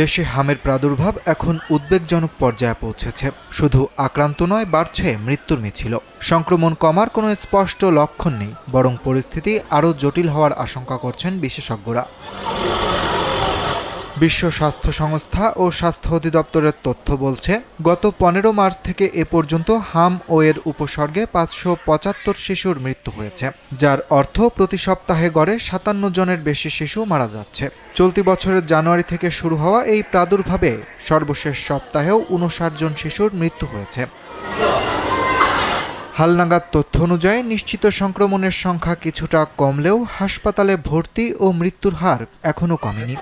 দেশে হামের প্রাদুর্ভাব এখন উদ্বেগজনক পর্যায়ে পৌঁছেছে। শুধু আক্রান্ত নয়, বাড়ছে মৃত্যুর মিছিল। সংক্রমণ কমার কোনো স্পষ্ট লক্ষণ নেই, বরং পরিস্থিতি আরও জটিল হওয়ার আশঙ্কা করছেন বিশেষজ্ঞরা। বিশ্ব স্বাস্থ্য সংস্থা ও স্বাস্থ্য অধিদপ্তরের তথ্য বলছে, গত 15 মার্চ থেকে এ পর্যন্ত হাম ও এর উপসর্গে 575 শিশুর মৃত্যু হয়েছে, যার অর্থ প্রতি সপ্তাহে গড়ে 57 জনের বেশি শিশু মারা যাচ্ছে। চলতি বছরের জানুয়ারি থেকে শুরু হওয়া এই প্রাদুর্ভাবে সর্বশেষ সপ্তাহেও 59 জন শিশুর মৃত্যু হয়েছে। হালনাগাদ তথ্য অনুযায়ী নিশ্চিত সংক্রমণের সংখ্যা কিছুটা কমলেও হাসপাতালে ভর্তি ও মৃত্যুর হার এখনও কমেনি।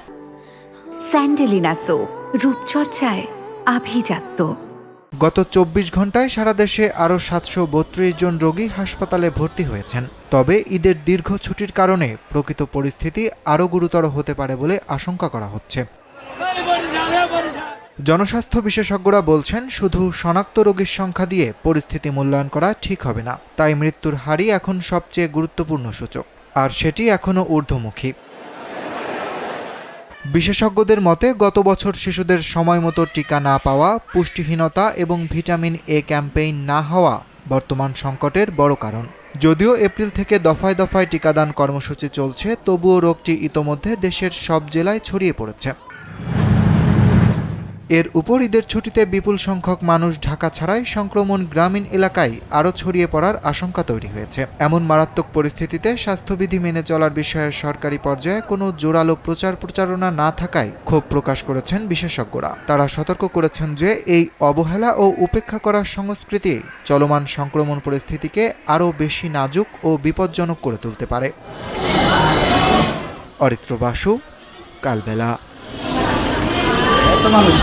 স্যান্ডেলিনা সো, রূপচর্চায় আভিজাত্য। গত 24 ঘন্টায় সারা দেশে আরও 732 জন রোগী হাসপাতালে ভর্তি হয়েছেন। তবে ঈদের দীর্ঘ ছুটির কারণে প্রকৃত পরিস্থিতি আরও গুরুতর হতে পারে বলে আশঙ্কা করা হচ্ছে। জনস্বাস্থ্য বিশেষজ্ঞরা বলছেন, শুধু শনাক্ত রোগীর সংখ্যা দিয়ে পরিস্থিতি মূল্যায়ন করা ঠিক হবে না। তাই মৃত্যুর হারই এখন সবচেয়ে গুরুত্বপূর্ণ সূচক, আর সেটি এখনও ঊর্ধ্বমুখী। বিশেষজ্ঞদের মতে, গত বছর শিশুদের সময়মতো টিকা না পাওয়া, পুষ্টিহীনতা এবং ভিটামিন এ ক্যাম্পেইন না হওয়া বর্তমান সংকটের বড় কারণ। যদিও এপ্রিল থেকে দফায় দফায় টিকাদান কর্মসূচি চলছে, তবুও রোগটি ইতোমধ্যে দেশের সব জেলায় ছড়িয়ে পড়েছে। এর উপর ঈদের ছুটিতে বিপুল সংখ্যক মানুষ ঢাকা ছাড়াই সংক্রমণ গ্রামীণ এলাকায় আরও ছড়িয়ে পড়ার আশঙ্কা তৈরি হয়েছে। এমন মারাত্মক পরিস্থিতিতে স্বাস্থ্যবিধি মেনে চলার বিষয়ে সরকারি পর্যায়ে কোনো জোরালো প্রচারণা না থাকায় ক্ষোভ প্রকাশ করেছেন বিশেষজ্ঞরা। তারা সতর্ক করেছেন যে এই অবহেলা ও উপেক্ষা করার সংস্কৃতি চলমান সংক্রমণ পরিস্থিতিকে আরও বেশি নাজুক ও বিপজ্জনক করে তুলতে পারে। অরিত্র বাসু, কালবেলা। মানুষ